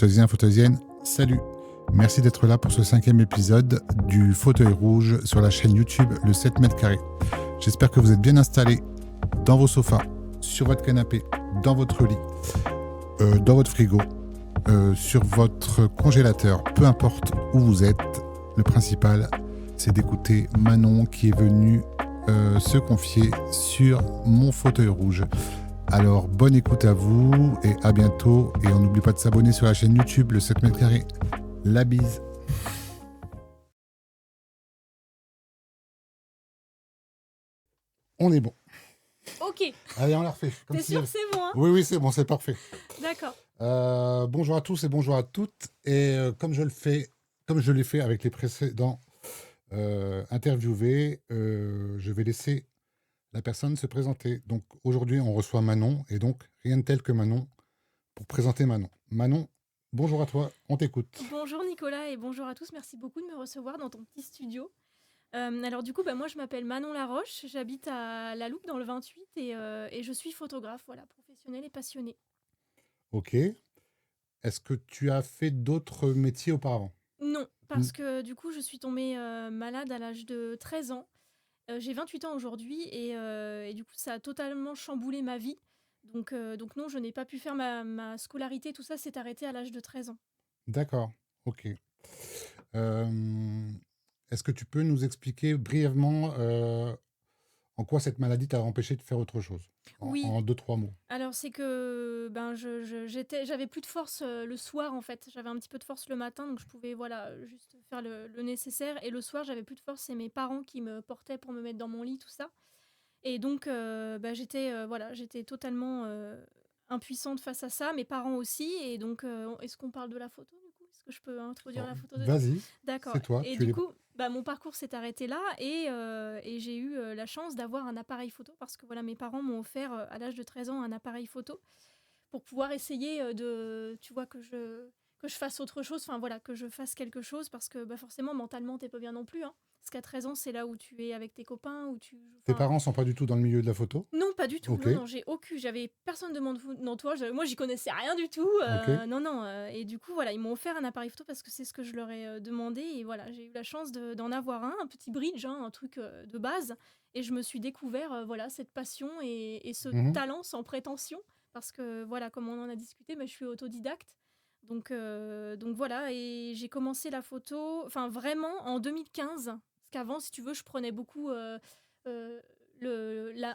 Photoisiens, photoisiennes, salut. Merci d'être là pour ce 5e épisode du Fauteuil Rouge sur la chaîne YouTube Le 7 mètres carrés. J'espère que vous êtes bien installés dans vos sofas, sur votre canapé, dans votre lit, dans votre frigo, sur votre congélateur, peu importe où vous êtes. Le principal, c'est d'écouter Manon qui est venue se confier sur mon fauteuil rouge. Alors, bonne écoute à vous et à bientôt. Et on n'oublie pas de s'abonner sur la chaîne YouTube, le 7 mètres carrés. La bise. On est bon. Ok. Allez, on la refait. T'es sûr que c'est bon, hein? Oui, c'est bon, c'est parfait. D'accord. Bonjour à tous et bonjour à toutes. Et comme je l'ai fait avec les précédents interviewés, je vais laisser la personne se présenter. Donc aujourd'hui, on reçoit Manon, et donc rien de tel que Manon pour présenter Manon. Manon, bonjour à toi, on t'écoute. Bonjour Nicolas et bonjour à tous. Merci beaucoup de me recevoir dans ton petit studio. Alors du coup, moi je m'appelle Manon Laroche, j'habite à La Loupe dans le 28 et je suis photographe, voilà, professionnelle et passionnée. Ok. Est-ce que tu as fait d'autres métiers auparavant? Non, parce que du coup je suis tombée malade à l'âge de 13 ans. J'ai 28 ans aujourd'hui et du coup ça a totalement chamboulé ma vie. Donc non, je n'ai pas pu faire ma scolarité, tout ça s'est arrêté à l'âge de 13 ans. D'accord, ok. Est-ce que tu peux nous expliquer brièvement en quoi cette maladie t'a empêché de faire autre chose? Oui. En 2-3 mots. Alors c'est que j'avais plus de force le soir en fait. J'avais un petit peu de force le matin, donc je pouvais voilà juste faire le nécessaire. Et le soir, j'avais plus de force. C'est mes parents qui me portaient pour me mettre dans mon lit, tout ça. Et donc j'étais totalement impuissante face à ça. Mes parents aussi. Et donc est-ce qu'on parle de la photo du coup? Est-ce que je peux introduire la photo dedans? Vas-y, D'accord. c'est toi, Et tu es du libre. coup, mon parcours s'est arrêté là et j'ai eu la chance d'avoir un appareil photo parce que voilà, mes parents m'ont offert à l'âge de 13 ans un appareil photo pour pouvoir essayer tu vois, que je fasse autre chose, enfin voilà, que je fasse quelque chose parce que forcément, mentalement, t'es pas bien non plus, hein. Parce qu'à 13 ans, c'est là où tu es avec tes copains, où tu... Tes Enfin, parents sont pas du tout dans le milieu de la photo? non, pas du tout. Ok, Non, non, j'avais personne de mon entourage. Moi, j'y connaissais rien du tout. ok. Non, non. Et du coup, voilà, ils m'ont offert un appareil photo parce que c'est ce que je leur ai demandé. Et voilà, j'ai eu la chance d'en avoir un petit bridge, hein, un truc de base. Et je me suis découvert, voilà, cette passion et ce Mhm. talent sans prétention. Parce que, voilà, comme on en a discuté, je suis autodidacte. Donc voilà, et j'ai commencé la photo, enfin vraiment en 2015. Parce qu'avant, si tu veux, je prenais beaucoup euh,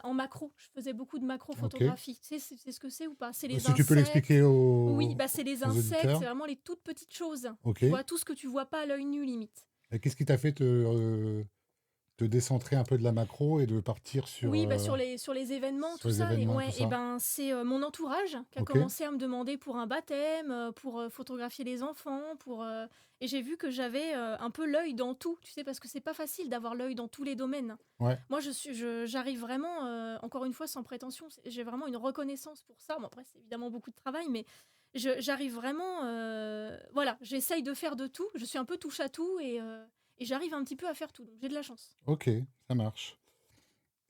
en macro. Je faisais beaucoup de macro Ok. photographie. Tu sais, c'est ce que c'est ou pas? C'est les Si tu peux insectes. l'expliquer Oui, c'est les aux insectes, auditeurs. c'est vraiment les toutes petites choses. Ok. Tu vois, tout ce que tu vois pas à l'œil nu, limite. Et qu'est-ce qui t'a fait te décentrer un peu de la macro et de partir Oui, sur les événements, sur tout les ça. Et événements et tout ouais, et ça? c'est mon entourage qui a Ok. commencé à me demander pour un baptême, pour photographier les enfants, et j'ai vu que j'avais un peu l'œil dans tout, tu sais, parce que c'est pas facile d'avoir l'œil dans tous les domaines. Ouais. Moi, j'arrive vraiment, encore une fois, sans prétention, j'ai vraiment une reconnaissance pour ça. Bon, après, c'est évidemment beaucoup de travail, mais j'arrive vraiment, voilà, j'essaye de faire de tout. Je suis un peu touche à tout et j'arrive un petit peu à faire tout. Donc, j'ai de la chance. Ok, ça marche.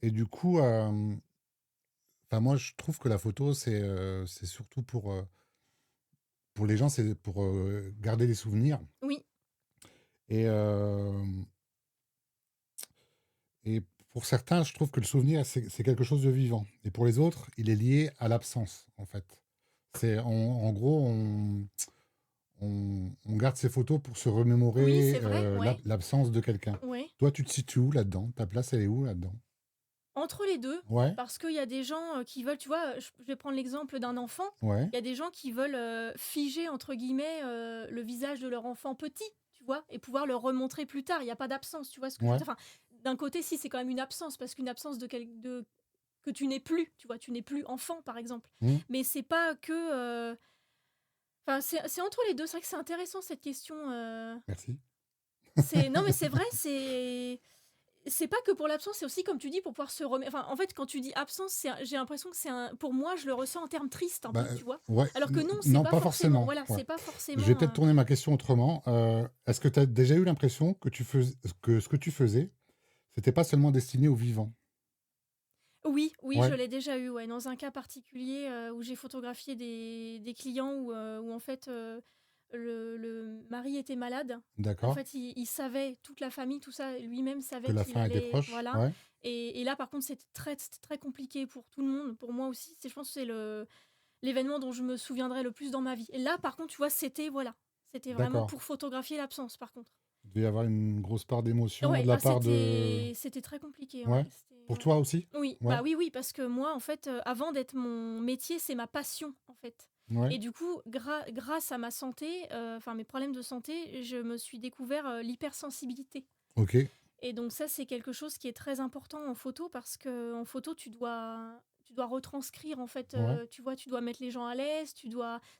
Et du coup, moi, je trouve que la photo, c'est surtout pour les gens, c'est pour garder des souvenirs. Oui, Et, et pour certains, je trouve que le souvenir, c'est quelque chose de vivant. Et pour les autres, il est lié à l'absence, en fait. En gros, on garde ces photos pour se oui, remémorer c'est vrai, ouais. l'absence de quelqu'un. Ouais. Toi, tu te situes où là-dedans? Ta place, elle est où là-dedans? Entre les deux, Ouais, parce qu'il y a des gens qui veulent, tu vois, je vais prendre l'exemple d'un enfant. ouais, Il y a des gens qui veulent figer, entre guillemets, le visage de leur enfant petit, tu vois, et pouvoir le remontrer plus tard. Il n'y a pas d'absence, tu vois ce que je veux ouais. dire. Enfin, d'un côté, si, c'est quand même une absence, parce qu'une absence que tu n'es plus, tu vois, tu n'es plus enfant, par exemple. Hmm, Mais c'est pas que... Enfin, c'est entre les deux. C'est vrai que c'est intéressant, cette question. merci. Non, mais c'est vrai, c'est pas que pour l'absence, c'est aussi comme tu dis pour pouvoir se remettre. Enfin, en fait, quand tu dis absence, j'ai l'impression que pour moi, je le ressens en termes tristes un Bah, peu, tu vois. ouais, Alors que non, c'est non, pas pas forcément. forcément. Voilà, Ouais. c'est pas Je vais forcément. peut-être tourner ma question autrement. Est-ce que tu as déjà eu l'impression que ce que tu faisais, c'était pas seulement destiné aux vivants? Oui, oui, je Ouais, l'ai déjà eu, ouais, dans un cas particulier où j'ai photographié des clients où en fait le mari était malade. En D'accord. fait, il savait, toute la famille, tout ça, lui-même Que savait la qu'il fin était allait, proche. voilà. Ouais. Et là, par contre, c'était très compliqué pour tout le monde, pour moi aussi. Je pense que c'est l'événement dont je me souviendrai le plus dans ma vie. Et là, par contre, tu vois, c'était vraiment D'accord. pour photographier l'absence, par contre. Il devait y avoir une grosse part d'émotion de Ouais, la ah, part de... c'était très compliqué, ouais. Ouais. Pour toi aussi? Oui, Ouais. bah oui, oui, parce que moi, en fait, avant d'être mon métier, c'est ma passion, en fait. Ouais. Et du coup, grâce à ma santé, enfin mes problèmes de santé, je me suis découvert l'hypersensibilité. Ok. Et donc ça, c'est quelque chose qui est très important en photo parce que en photo, tu dois retranscrire, en fait, Ouais. tu vois, tu dois mettre les gens à l'aise,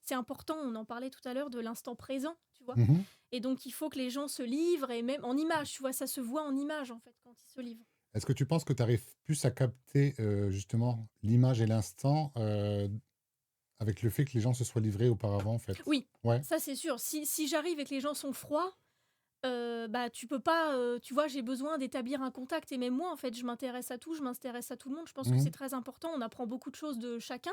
c'est important, on en parlait tout à l'heure de l'instant présent, tu vois. Mhm. Et donc, il faut que les gens se livrent et même en image, tu vois, ça se voit en image, en fait, quand ils se livrent. Est-ce que tu penses que tu arrives plus à capter justement l'image et l'instant avec le fait que les gens se soient livrés auparavant, en fait? Oui, Ouais. ça c'est sûr. Si j'arrive et que les gens sont froids, bah, tu peux pas, tu vois, j'ai besoin d'établir un contact et même moi, en fait, je m'intéresse à tout, je m'intéresse à tout le monde. Je pense que Mhm. c'est très important, on apprend beaucoup de choses de chacun.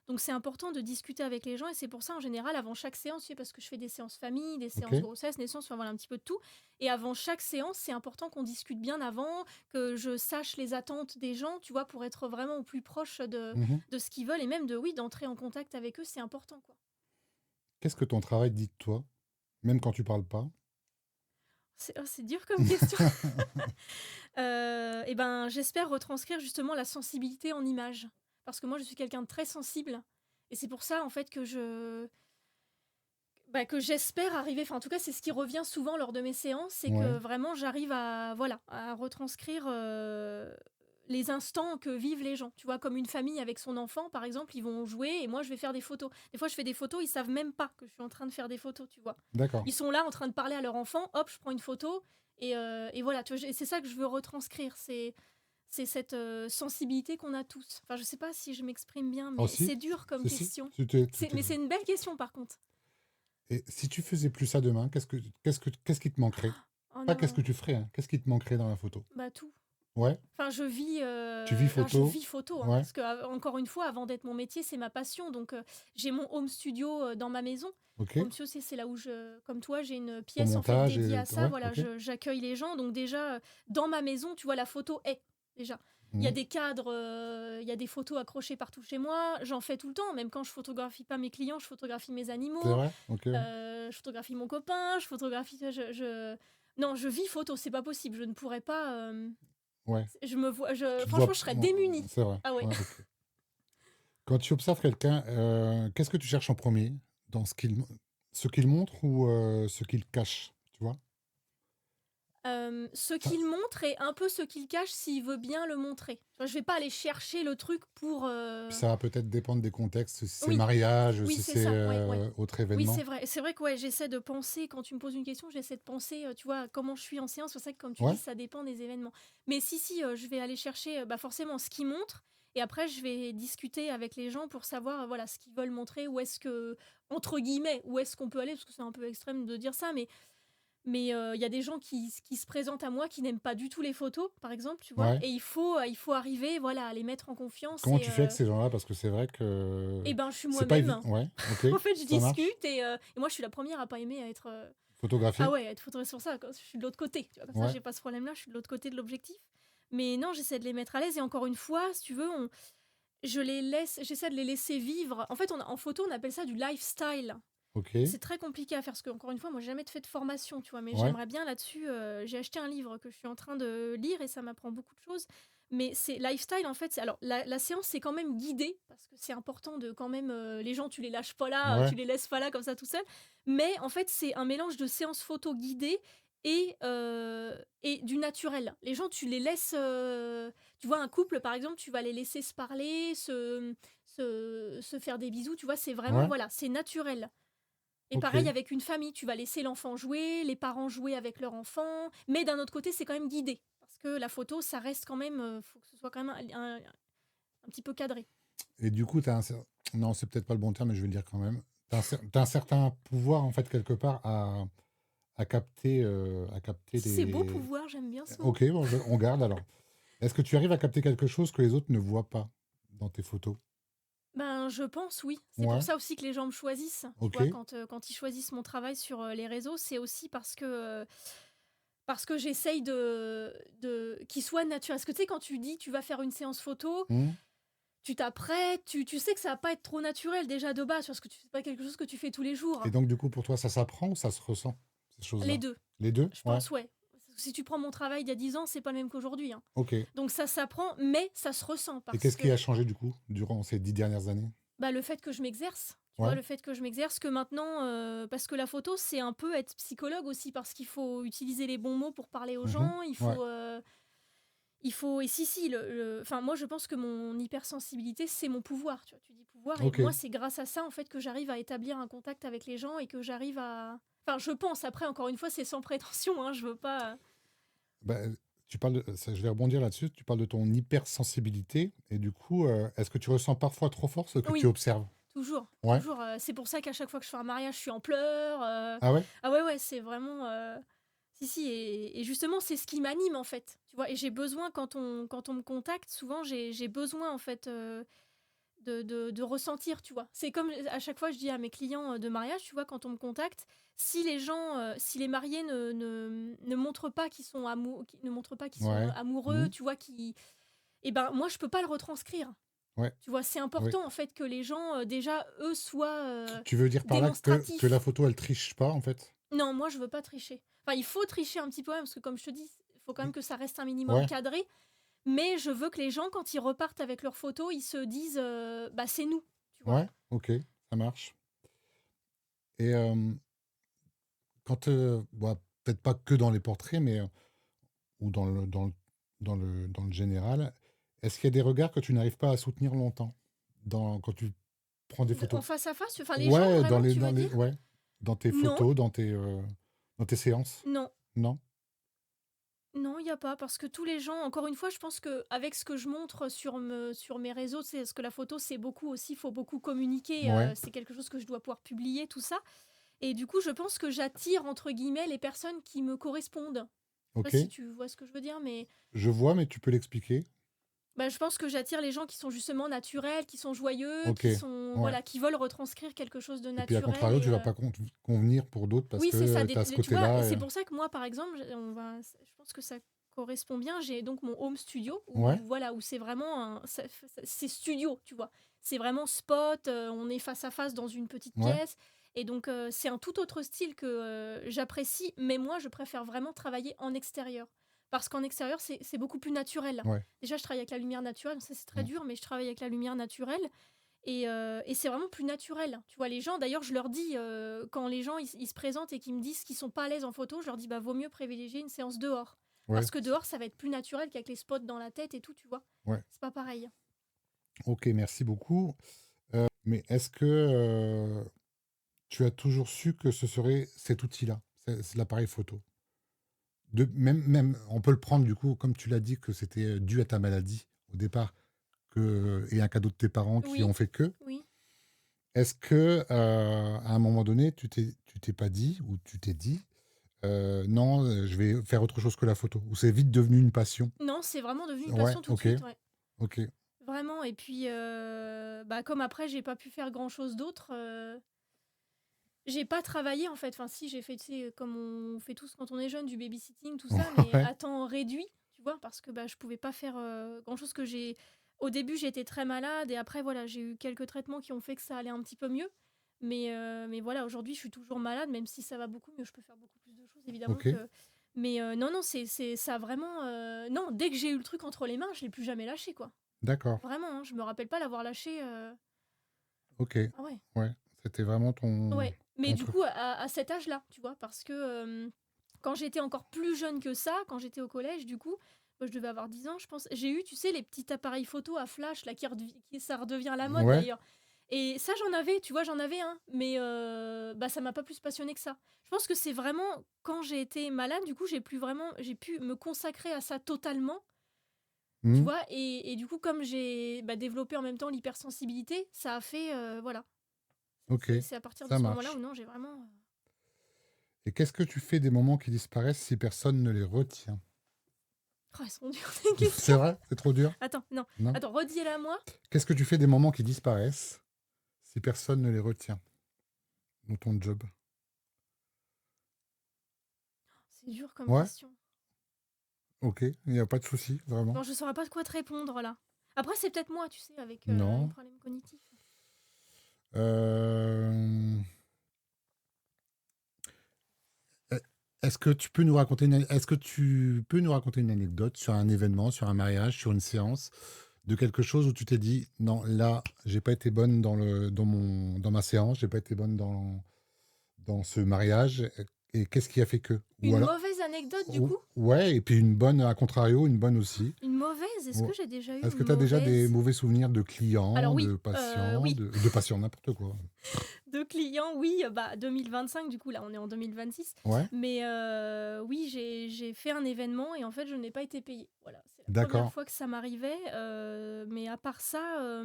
Donc c'est important de discuter avec les gens et c'est pour ça, en général, avant chaque séance, tu sais, parce que je fais des séances famille, des Ok. séances grossesse, naissance, enfin voilà, un petit peu de tout. Et avant chaque séance, c'est important qu'on discute bien avant, que je sache les attentes des gens, tu vois, pour être vraiment au plus proche Mhm. de ce qu'ils veulent et même oui, d'entrer en contact avec eux, c'est important, quoi. Qu'est-ce que ton travail dit de toi, même quand tu parles pas? C'est dur comme question. Et ben, j'espère retranscrire justement la sensibilité en images. Parce que moi, je suis quelqu'un de très sensible. Et c'est pour ça, en fait, que j'espère arriver. Enfin, en tout cas, c'est ce qui revient souvent lors de mes séances, c'est que Ouais. vraiment, j'arrive voilà, à retranscrire les instants que vivent les gens. Tu vois, comme une famille avec son enfant, par exemple, ils vont jouer et moi, je vais faire des photos. Des fois, je fais des photos, ils savent même pas que je suis en train de faire des photos, tu vois. D'accord. Ils sont là en train de parler à leur enfant, hop, je prends une photo et voilà. Tu vois, c'est ça que je veux retranscrire. C'est cette sensibilité qu'on a tous. Enfin, je sais pas si je m'exprime bien, mais Aussi? c'est dur comme Si, si. question. Tout Mais c'est une belle question, par contre. Et si tu faisais plus ça demain, qu'est-ce qui te manquerait? Oh Pas qu'est-ce que non, tu ferais, hein, qu'est-ce qui te manquerait dans la photo? bah tout. Ouais. Enfin, Tu vis je photo? vis photo, hein, Ouais. parce que encore une fois, avant d'être mon métier, c'est ma passion. Donc, j'ai mon home studio dans ma maison. Ok. Home studio, c'est là où comme toi, j'ai une Ton pièce en fait montage dédiée et... à ça. Ouais, Voilà, ok. j'accueille les gens. Donc déjà, dans ma maison, tu vois, la photo est déjà. Il y a Mhm. des cadres, il y a des photos accrochées partout chez moi. J'en fais tout le temps, même quand je photographie pas mes clients, je photographie mes C'est animaux, vrai? Ok. je photographie mon copain, je photographie. Non, je vis photo, c'est pas possible. Je ne pourrais pas. Ouais. Je me vois, Tu te franchement, vois... je serais démunie. C'est vrai. Ah ouais. Ouais, ok. Quand tu observes quelqu'un, qu'est-ce que tu cherches en premier? Dans ce qu'il montre ou ce qu'il cache, tu vois? Ce Ça, qu'il montre et un peu ce qu'il cache s'il veut bien le montrer. Tu vois, je vais pas aller chercher le truc pour. puis ça va peut-être dépendre des contextes, si c'est Oui, mariage, oui, si c'est c'est ça. Ouais, ouais. autre Oui, événement. c'est vrai. C'est vrai que ouais, j'essaie de penser, quand tu me poses une question, j'essaie de penser, tu vois, comment je suis en séance. C'est ça que, comme tu dis, Ouais? ça dépend des événements. Mais si, je vais aller chercher bah, forcément ce qu'ils montrent. Et après, je vais discuter avec les gens pour savoir voilà, ce qu'ils veulent montrer, où est-ce que, entre guillemets, où est-ce qu'on peut aller, parce que c'est un peu extrême de dire ça, mais il y a des gens qui se présentent à moi qui n'aiment pas du tout les photos, par exemple, tu vois. Ouais. Et il faut arriver voilà, à les mettre en confiance. Comment tu fais avec ces gens-là? Parce que c'est vrai que Et ben, je suis c'est pas moi-même. évident. Ouais, ok, En fait, je ça marche. discute et moi, je suis la première à pas aimer à être. Ah Photographier? ouais, être photographiée sur ça. Je suis de l'autre côté. Tu vois, comme ça, Ouais. j'ai pas ce problème-là. Je suis de l'autre côté de l'objectif. Mais non, j'essaie de les mettre à l'aise. Et encore une fois, si tu veux, j'essaie de les laisser vivre. En fait, en photo, on appelle ça du lifestyle. Ok. C'est très compliqué à faire parce que, encore une fois, moi, j'ai jamais fait de formation, tu vois, mais Ouais. j'aimerais bien là-dessus. J'ai acheté un livre que je suis en train de lire et ça m'apprend beaucoup de choses. Mais c'est lifestyle, en fait. Alors, la séance, c'est quand même guidé parce que c'est important de quand même. Les gens, tu les lâches pas là, tu Ouais. les laisses pas là comme ça tout seul. Mais en fait, c'est un mélange de séance photo guidée et du naturel. Les gens, tu les laisses. Tu vois, un couple, par exemple, tu vas les laisser se parler, se faire des bisous. Tu vois, c'est vraiment. Ouais. Voilà, c'est naturel. Et Ok. pareil avec une famille, tu vas laisser l'enfant jouer, les parents jouer avec leur enfant, mais d'un autre côté, c'est quand même guidé. Parce que la photo, ça reste quand même, faut que ce soit quand même un petit peu cadré. Et du coup, non, c'est peut-être pas le bon terme, mais je vais le dire quand même. T'as un certain pouvoir, en fait, quelque part, à capter C'est beau des... pouvoir, j'aime bien ce mot. Ok, bon, on garde alors. Est-ce que tu arrives à capter quelque chose que les autres ne voient pas dans tes photos? Ben, je pense oui. C'est pour Ouais, ça aussi que les gens me choisissent, tu ok. vois? Quand ils choisissent mon travail sur, les réseaux, c'est aussi parce que j'essaye de qu'il soit naturel. Parce que tu sais, quand tu dis: «Tu vas faire une séance photo», Hmm. tu t'apprêtes, tu sais que ça va pas être trop naturel déjà de base, parce que c'est pas quelque chose que tu fais tous les Et jours. donc, du coup, pour toi, ça s'apprend ou ça se ressent, ces Les choses-là? 2, Les deux? je Ouais, pense, ouais. Si tu prends mon travail d'il y a 10 ans, c'est pas le même qu'aujourd'hui, hein. ok. Donc ça s'apprend, mais ça se ressent Et parce qu'est-ce qui a que, changé, du coup, durant ces 10 dernières années? bah, le fait que je m'exerce, tu vois? Ouais. Le fait que je m'exerce, que maintenant, parce que la photo, c'est un peu être psychologue aussi, parce qu'il faut utiliser les bons mots pour parler aux Mhm. gens, Ouais, il faut et si, enfin, moi, je pense que mon hypersensibilité, c'est mon pouvoir, tu vois? Tu dis pouvoir et ok. moi, c'est grâce à ça, en fait, que j'arrive à établir un contact avec les gens et que j'arrive à enfin, je pense, après, encore une fois, c'est sans prétention, hein, je veux pas, Bah, tu parles je vais rebondir là-dessus. Tu parles de ton hypersensibilité. Et du coup, est-ce que tu ressens parfois trop fort ce que tu oui. observes? Toujours, Ouais. toujours, c'est pour ça qu'à chaque fois que je fais un mariage, je suis en pleurs, Ah ouais? ah ouais, ouais, c'est vraiment, si, si et justement, c'est ce qui m'anime, en fait, tu vois? Et j'ai besoin quand on me contacte, souvent, j'ai besoin, en fait, de ressentir, tu vois? C'est comme, à chaque fois, je dis à mes clients, de mariage, tu vois? Quand on me contacte, si les gens, si les mariés ne montrent pas qu'ils ne montrent pas qu'ils sont Ouais. amoureux, Mhm. tu vois? Et ben, moi, je peux pas le retranscrire. Ouais. Tu vois? C'est Oui. important, en fait, que les gens, déjà, eux, soient, Tu veux dire par là que la démonstratifs. photo, elle triche pas, en fait? Non, moi, je veux pas tricher. Enfin, il faut tricher un petit peu, hein, parce que comme je te dis, il faut quand même que ça reste un minimum Ouais. cadré, mais je veux que les gens, quand ils repartent avec leurs photos, ils se disent, «Bah, c'est nous», tu vois? Ouais. Ok. Ça marche. Et quand, bon, peut-être pas que dans les portraits, mais ou dans le général, est-ce qu'il y a des regards que tu n'arrives pas à soutenir longtemps quand tu prends des De photos? en face à face, enfin, les gens, Ouais, vraiment, tu veux dire? ouais, dans tes Non, photos, dans tes séances. non, Non? non, il y a pas, parce que tous les gens encore une fois, je pense qu'avec ce que je montre sur mes réseaux, c'est ce que la photo, c'est beaucoup aussi, il faut beaucoup communiquer, Ouais, c'est quelque chose que je dois pouvoir publier, tout ça. Et du coup, je pense que «j'attire» entre guillemets les personnes qui me correspondent. Je sais pas ok. si tu vois ce que je veux dire, mais Je vois, mais tu peux l'expliquer. bah, je pense que j'attire les gens qui sont justement naturels, qui sont joyeux, Ok, qui sont ouais. voilà, qui veulent retranscrire quelque chose de Et puis à naturel contrario, et tu vas pas convenir pour d'autres parce oui, c'est ça, que tu as ce tu vois? Et côté-là. c'est pour ça que moi, par exemple, je pense que ça correspond bien. J'ai donc mon home studio où Ouais, voilà, où c'est vraiment c'est studio, tu vois? C'est vraiment spot, on est face à face dans une petite ouais, pièce et donc c'est un tout autre style que, j'apprécie, mais moi, je préfère vraiment travailler en extérieur. Parce qu'en extérieur, c'est beaucoup plus naturel. ouais. Déjà, je travaille avec la lumière naturelle, ça, c'est très Mm. dur, mais je travaille avec la lumière naturelle et c'est vraiment plus naturel. Tu vois, les gens, d'ailleurs, je leur dis, quand les gens ils se présentent et qu'ils me disent qu'ils sont pas à l'aise en photo, je leur dis bah vaut mieux privilégier une séance dehors. Ouais, Parce que dehors, ça va être plus naturel qu'avec les spots dans la tête et tout, tu vois. ouais. C'est pas pareil. Ok, merci beaucoup. Mais est-ce que tu as toujours su que ce serait cet outil-là, c'est l'appareil photo? Même, on peut le prendre du coup, comme tu l'as dit, que c'était dû à ta maladie au départ, et un cadeau de tes parents qui Oui, ont fait que. oui. Est-ce que à un moment donné, tu t'es pas dit ou tu t'es dit, non, je vais faire autre chose que la photo, ou c'est vite devenu une passion? Non, c'est vraiment devenu une Ouais, passion tout de ok, suite, ouais. ok, Vraiment. Et puis, bah, comme après, j'ai pas pu faire grand-chose d'autre, j'ai pas travaillé en fait. Enfin, si, j'ai fait, tu sais, comme on fait tous quand on est jeune, du babysitting, tout ça, mais ouais, à temps réduit, tu vois, parce que bah, je pouvais pas faire grand-chose que j'ai. Au début, j'étais très malade et après, voilà, j'ai eu quelques traitements qui ont fait que ça allait un petit peu mieux. Mais voilà, aujourd'hui, je suis toujours malade, même si ça va beaucoup mieux. Je peux faire beaucoup plus de choses, évidemment ok, que. Mais non, non, ça a vraiment. Non, dès que j'ai eu le truc entre les mains, je l'ai plus jamais lâché, quoi. d'accord, Vraiment, hein, je me rappelle pas l'avoir lâché. ok, Ah ouais. ouais, c'était vraiment ton, Ouais, mais ton du truc. coup, à cet âge-là, tu vois? Parce que, quand j'étais encore plus jeune que ça, quand j'étais au collège, du coup, moi, je devais avoir 10 ans, je pense. J'ai eu, tu sais, les petits appareils photo à flash, là, ça redevient la mode, Ouais, d'ailleurs. Et ça, j'en avais, tu vois? J'en avais un, mais bah, ça m'a pas plus passionné que ça. Je pense que c'est vraiment quand j'ai été malade, du coup, j'ai pu me consacrer à ça totalement, tu hmm, vois? Et du coup, comme j'ai, bah, développé en même temps l'hypersensibilité, ça a fait, voilà. ok, C'est à partir de ça ce moment-là où marche. non, j'ai vraiment, Et qu'est-ce que tu fais des moments qui disparaissent si personne ne les retient? Oh, elles sont dures, ces C'est questions. vrai? C'est trop dur? Attends, non. Non? Attends, redis-la moi. Qu'est-ce que tu fais des moments qui disparaissent si personne ne les retient dans ton job? C'est dur comme Ouais? question. OK, il y a pas de souci, vraiment? Bon, je saurais pas de quoi te répondre là. Après, c'est peut-être moi, tu sais, avec les Non. problèmes cognitifs. Hem, e est-ce que tu peux nous raconter une anecdote sur un événement, sur un mariage, sur une séance, de quelque chose où tu t'es dit: «Non, là, j'ai pas été bonne dans ma séance, j'ai pas été bonne dans ce mariage», et qu'est-ce qui a fait que? Ou Une alors mauvaise anecdote, du ou coup? ouais, et puis une bonne à contrario, une bonne aussi. Une mauvaise? Est-ce Ou que j'ai déjà eu est-ce que une tu as déjà des mauvaise? mauvais souvenirs de Alors clients, oui, de patients, oui. de patients, n'importe quoi? De clients, oui, bah 2025, du coup, là, on est en 2026. Ouais? Mais oui, j'ai fait un événement et en fait, je n'ai pas été payée. Voilà, c'est la première D'accord. fois que ça m'arrivait. Mais à part ça,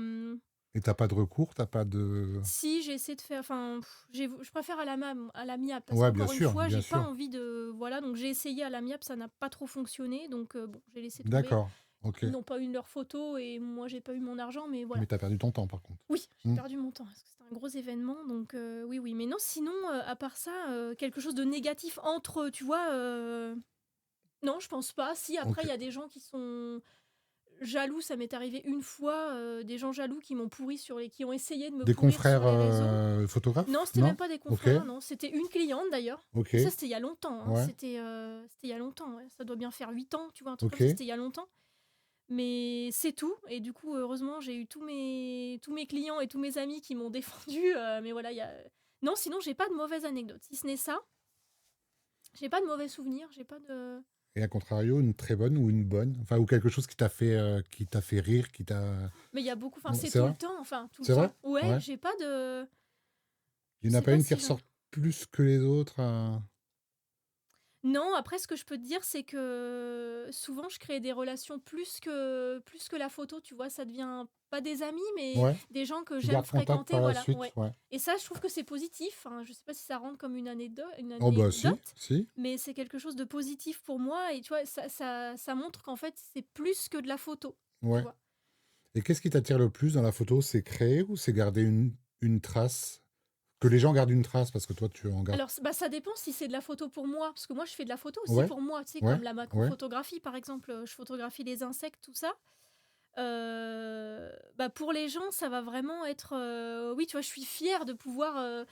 Et t'as pas de recours? T'as pas de si j'ai essayé de faire, enfin, je préfère à l'amiable parce Ouais, bien qu'encore une sûr, fois, bien j'ai pas sûr. envie de, voilà, donc j'ai essayé à l'amiable, ça n'a pas trop fonctionné, donc bon, j'ai laissé tomber. D'accord, OK. Ils n'ont pas eu leurs photos et moi, j'ai pas eu mon argent, mais voilà. Mais t'as perdu ton temps, par contre? Oui, j'ai Mmh. perdu mon temps parce que c'était un gros événement, donc oui, oui. Mais non, sinon, à part ça, quelque chose de négatif entre, tu vois, non, je pense pas. Si, après, OK. il y a des gens qui sont jaloux, ça m'est arrivé une fois, des gens jaloux qui m'ont pourri qui ont essayé de me Des pourrir confrères, sur les réseaux. Non, photographes? c'était même Non? pas des OK, confrères, non, c'était une cliente d'ailleurs. Mais ça, OK, c'était il y a longtemps, hein. ouais, C'était il y a longtemps, ouais. Ça doit bien faire 8 ans, tu vois, un truc comme ça, OK. c'était il y a longtemps. Mais c'est tout. Et du coup, heureusement, j'ai eu tous mes clients et tous mes amis qui m'ont défendu. Mais voilà, il y a. Non, sinon, j'ai pas de mauvaise anecdote. Si ce n'est ça, j'ai pas de mauvais souvenirs. J'ai pas de. Et à contrario, une très bonne ou une bonne? Enfin, ou quelque chose qui t'a fait rire, qui t'a Mais il y a beaucoup. Enfin, non, c'est c'est tout vrai? le temps. Enfin, tout le C'est vrai? temps. Ouais, Ouais. j'ai pas de. Il Je y en a sais pas pas une qui si j'en. ressort plus que les autres, Non, après, ce que je peux te dire, c'est que souvent, je crée des relations plus que la photo, tu vois. Ça devient pas des amis, mais Ouais. des gens que Tu j'aime gardes contact fréquenter, par la voilà. suite? Ouais. Ouais. Et ça, je trouve que c'est positif. Hein. Je sais pas si ça rentre comme une Oh bah si, anecdote, si. mais c'est quelque chose de positif pour moi. Et tu vois, ça montre qu'en fait, c'est plus que de la photo, tu Ouais. vois. Et qu'est-ce qui t'attire le plus dans la photo? C'est créer ou c'est garder une trace? Que les gens gardent une trace parce que toi, tu en gardes. Alors, bah, ça dépend si c'est de la photo pour moi, parce que moi, je fais de la photo aussi Ouais, pour moi, tu sais, ouais, comme la ouais. macrophotographie, par exemple. Je photographie les insectes, tout ça. Bah, pour les gens, ça va vraiment être, oui, tu vois, je suis fière de pouvoir,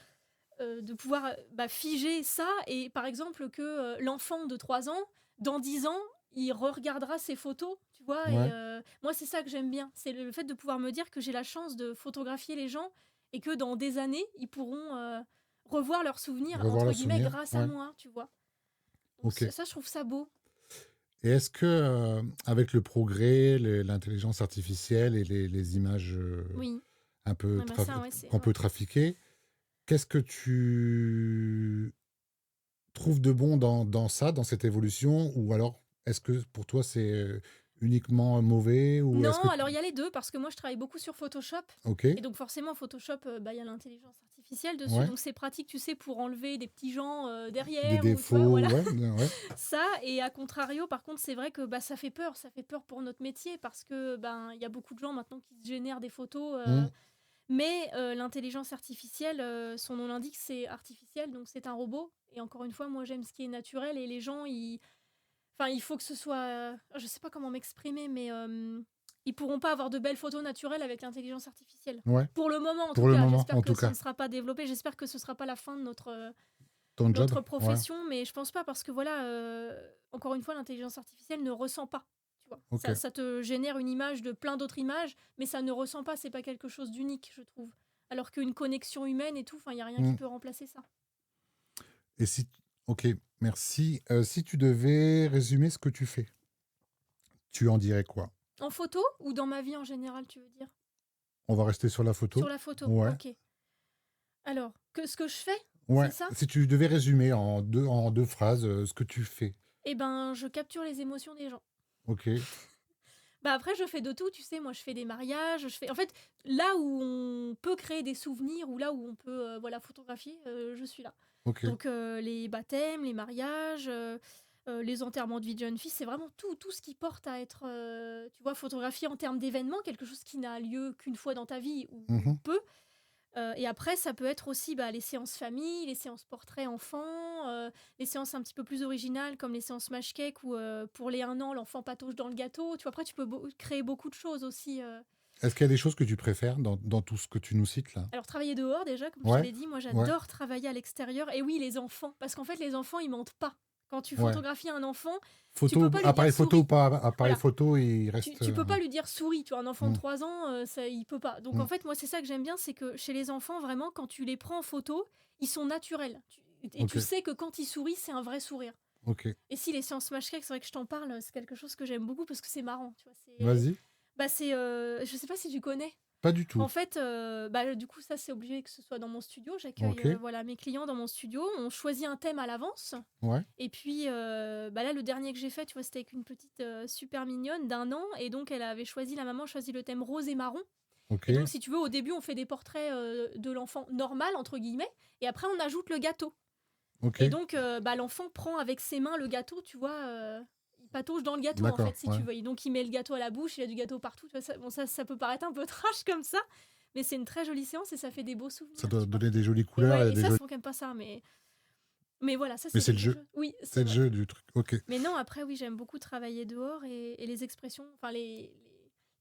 bah, figer ça et par exemple que, l'enfant de 3 ans, dans 10 ans, il regardera ces photos, tu vois? Et Ouais, moi, c'est ça que j'aime bien. C'est le fait de pouvoir me dire que j'ai la chance de photographier les gens et que dans des années, ils pourront, revoir leurs souvenirs, revoir entre le guillemets, souvenir. «grâce à Ouais, moi», tu vois? Donc OK. ça, je trouve ça beau. Et est-ce que, avec le progrès, l'intelligence artificielle et les images, Oui. un peu Ouais, bah, ça, ouais, c'est qu'on ouais. peut trafiquer, qu'est-ce que tu trouves de bon dans ça, dans cette évolution? Ou alors, est-ce que pour toi, c'est, uniquement mauvais? Ou est-ce Non, que alors il y a les 2 parce que moi je travaille beaucoup sur Photoshop OK, et donc forcément Photoshop, bah, il y a l'intelligence artificielle dessus, ouais, donc c'est pratique, tu sais, pour enlever des petits gens, des derrière ou tu vois? défauts, Voilà, ouais, ouais, ça et à contrario, par contre, c'est vrai que, bah, ça fait peur pour notre métier parce que, ben, il y a beaucoup de gens maintenant qui se génèrent des photos, mmh, mais l'intelligence artificielle, son nom l'indique, c'est artificiel, donc c'est un robot et encore une fois, moi j'aime ce qui est naturel et les gens, enfin, il faut que ce soit, je sais pas comment m'exprimer, mais ils pourront pas avoir de belles photos naturelles avec l'intelligence artificielle. ouais, Pour le moment, en tout pour le cas. moment, J'espère en que tout ça cas. ne sera pas développé. J'espère que ce sera pas la fin de Ton job? notre Ouais, profession, mais je pense pas parce que voilà, encore une fois, l'intelligence artificielle ne ressent pas. Tu vois, ça, OK. ça te génère une image de plein d'autres images, mais ça ne ressent pas. C'est pas quelque chose d'unique, je trouve. Alors qu'une connexion humaine et tout, enfin, il y a rien qui Mmh. peut remplacer ça. Et si OK, merci. Si tu devais résumer ce que tu fais, tu en dirais quoi? En photo ou dans ma vie en général, tu veux dire? On va rester sur la Sur photo? la photo, Ouais, ok. Alors, ce que je fais, c'est ouais. ça? Si tu devais résumer en deux phrases, ce que tu fais. Eh ben, je capture les émotions des gens. OK, Bah après, je fais de tout, tu sais. Moi, je fais des mariages, je fais. En fait, là où on peut créer des souvenirs ou là où on peut, voilà, photographier, je suis là. OK. Donc, les baptêmes, les mariages, les enterrements de vie de jeunes filles, c'est vraiment tout ce qui porte à être, tu vois, photographié en termes d'événements, quelque chose qui n'a lieu qu'une fois dans ta vie ou Mhm. peu. Et après, ça peut être aussi les séances famille, les séances portraits enfants, les séances un petit peu plus originales comme les séances match cake où pour les 1 an, l'enfant patauge dans le gâteau. Tu vois, après, tu peux créer beaucoup de choses aussi. Est-ce qu'il y a des choses que tu préfères dans tout ce que tu nous cites là? Alors, travailler dehors, déjà, comme je te Ouais, l'ai dit, moi, ouais, j'adore travailler à l'extérieur. Et oui, les enfants, parce qu'en fait, les enfants, ils mentent pas. Quand tu ouais. photographies un enfant, tu peux Photo, pas lui dire appareil photo ou souris. pas appareil Voilà. photo, il Tu, reste. tu peux pas lui dire souris, tu vois, un enfant de Mm, 3 ans, ça, il peut pas. Donc mm. en fait, moi, c'est ça que j'aime bien, c'est que chez les enfants, vraiment, quand tu les prends en photo, ils sont naturels. Et Ok, tu sais que quand ils sourient, c'est un vrai sourire. ok. Et si les séances match cake, c'est vrai que je t'en parle, c'est quelque chose que j'aime beaucoup parce que c'est marrant, tu vois. Vas-y. Je sais pas si tu connais. Pas du En tout. fait, du coup, ça, c'est obligé que ce soit dans mon studio. J'accueille Ok. voilà, mes clients dans mon studio. On choisit un thème à l'avance. Ouais. Et puis, là, le dernier que j'ai fait, tu vois, c'était avec une petite super mignonne d'1 an. Et donc, la maman a choisi le thème rose et marron. Ok. Et donc, si tu veux, au début, on fait des portraits de l'enfant normal, entre guillemets. Et après, on ajoute le gâteau. Ok. Et donc, l'enfant prend avec ses mains le gâteau, tu vois. Il patauge dans le gâteau, en D'accord. fait, si Ouais. tu veux. Et donc, il met le gâteau à la bouche, il a du gâteau partout. Tu vois, ça peut paraître un peu trash comme ça. Mais c'est une très jolie séance et ça fait des beaux souvenirs, Ça doit tu vois. donner des jolies Et couleurs ouais, et et des ça, jolis. faut quand même pas ça. Mais voilà, ça, Mais c'est c'est le quelque jeu. chose. Oui, C'est c'est le vrai. jeu du truc. Ok. Mais non, après, oui, j'aime beaucoup travailler dehors et les expressions, enfin, les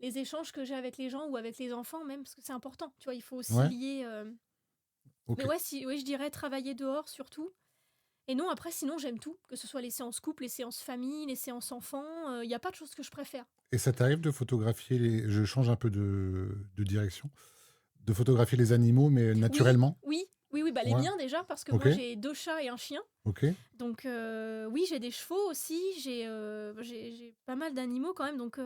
échanges que j'ai avec les gens ou avec les enfants, même, parce que c'est important. Tu vois, il faut aussi Ouais. lier. Mais Ok. ouais, oui, je dirais travailler dehors surtout. Et non, après, sinon, j'aime tout. Que ce soit les séances couple, les séances famille, les séances enfants. Il n'y a pas de chose que je préfère. Et ça t'arrive de photographier les. Je change un peu de direction. De photographier les animaux, mais Oui, naturellement. oui, oui, oui, les Ouais. miens déjà, parce que Ok. moi, j'ai 2 chats et un chien. Ok. Donc, oui, j'ai des chevaux aussi, j'ai pas mal d'animaux quand même. Donc,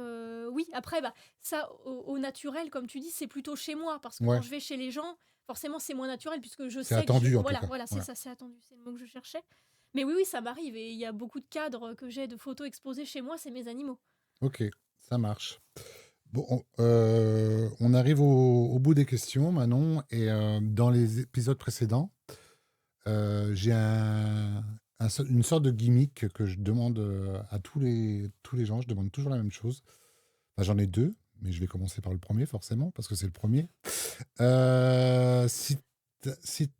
oui, après, ça, au naturel, comme tu dis, c'est plutôt chez moi. Parce que quand Ouais. je vais chez les gens, forcément, c'est moins naturel puisque je C'est sais que attendu en tout voilà, cas. voilà, c'est Ouais. ça, c'est attendu, c'est le mot que je cherchais. Mais oui, oui, ça m'arrive. Et il y a beaucoup de cadres que j'ai de photos exposées chez moi, c'est mes animaux. Ok. Ça marche. Bon, on arrive au bout des questions, Manon, et dans les épisodes précédents, j'ai une sorte de gimmick que je demande à tous les gens. Je demande toujours la même chose. Enfin, j'en ai deux, mais je vais commencer par le premier, forcément, parce que c'est le premier. Si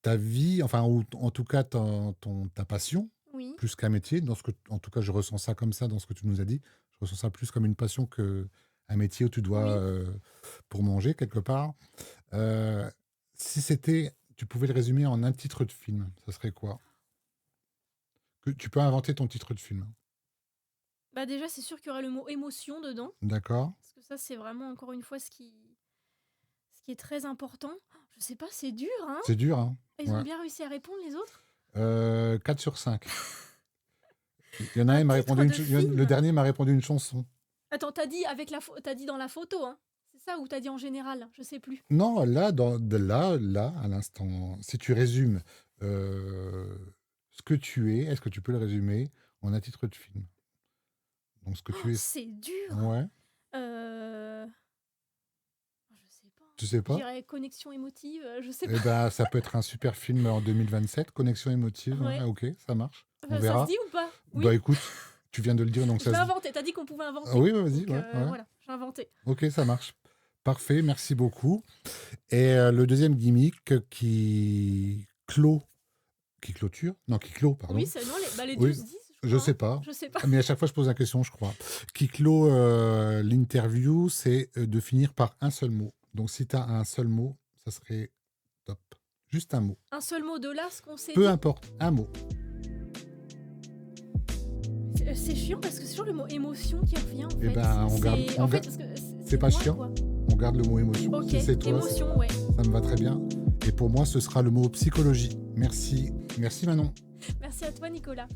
ta vie, enfin, ou en tout cas ta passion, Oui, plus qu'un métier, en tout cas, je ressens ça comme ça dans ce que tu nous as dit. Je ressens ça plus comme une passion que un métier où tu dois oui. pour manger quelque part. Euh, si tu pouvais le résumer en un titre de film, ça serait quoi? Tu peux inventer ton titre de film. Déjà, c'est sûr qu'il y aura le mot émotion dedans. D'accord? Parce que ça, c'est vraiment, encore une fois, ce qui est très important. Je sais pas, c'est dur, hein. C'est dur, hein? Ils ont Ouais. bien réussi à répondre, les autres. 4 sur 5. Il y en a un, Un il m'a titre répondu de le film. dernier m'a répondu une chanson. Attends, t'as dit dans la photo, hein? C'est ça ou t'as dit en général? Je sais plus. Non, là, là, à l'instant, si tu résumes euh, ce que tu es, est-ce que tu peux le résumer en un titre de film? Donc, ce que Oh, tu es. c'est dur. Ouais, Euh... Je sais pas. tu sais Je pas? dirais connexion émotive. Je sais Eh pas. ben, ça peut être un super film en 2027, Connexion émotive. Ouais, Ouais. ok, ça marche. On Ça se verra. dit ou pas? Oui. Bah écoute, tu viens de le dire, donc Je ça vais se dit. inventer. T'as dit qu'on pouvait inventer. Ah oui, vas-y, Donc, ouais, ouais. voilà, j'ai inventé. Ok, ça marche. Parfait, merci beaucoup. Et le deuxième gimmick qui clôture, non, qui clôt, pardon. Oui, c'est non, les Oui, deux se disent, je crois, sais hein. pas. Je sais pas. Mais à chaque fois, je pose la question, je crois. Qui clôt l'interview, c'est de finir par un seul mot. Donc, si tu as un seul mot, ça serait top. Juste un mot. Un seul mot de là, ce qu'on s'est Peu dit. importe, un mot. C'est chiant parce que c'est toujours le mot émotion qui revient en fait. Ben, on garde- C'est- on en fait, garde- parce que c'est pas moi, chiant. quoi. On garde le mot émotion. Ok, Si c'est toi, émotion, ouais. ça me va très bien. Et pour moi, ce sera le mot psychologie. Merci. Merci Manon. Merci à toi, Nicolas.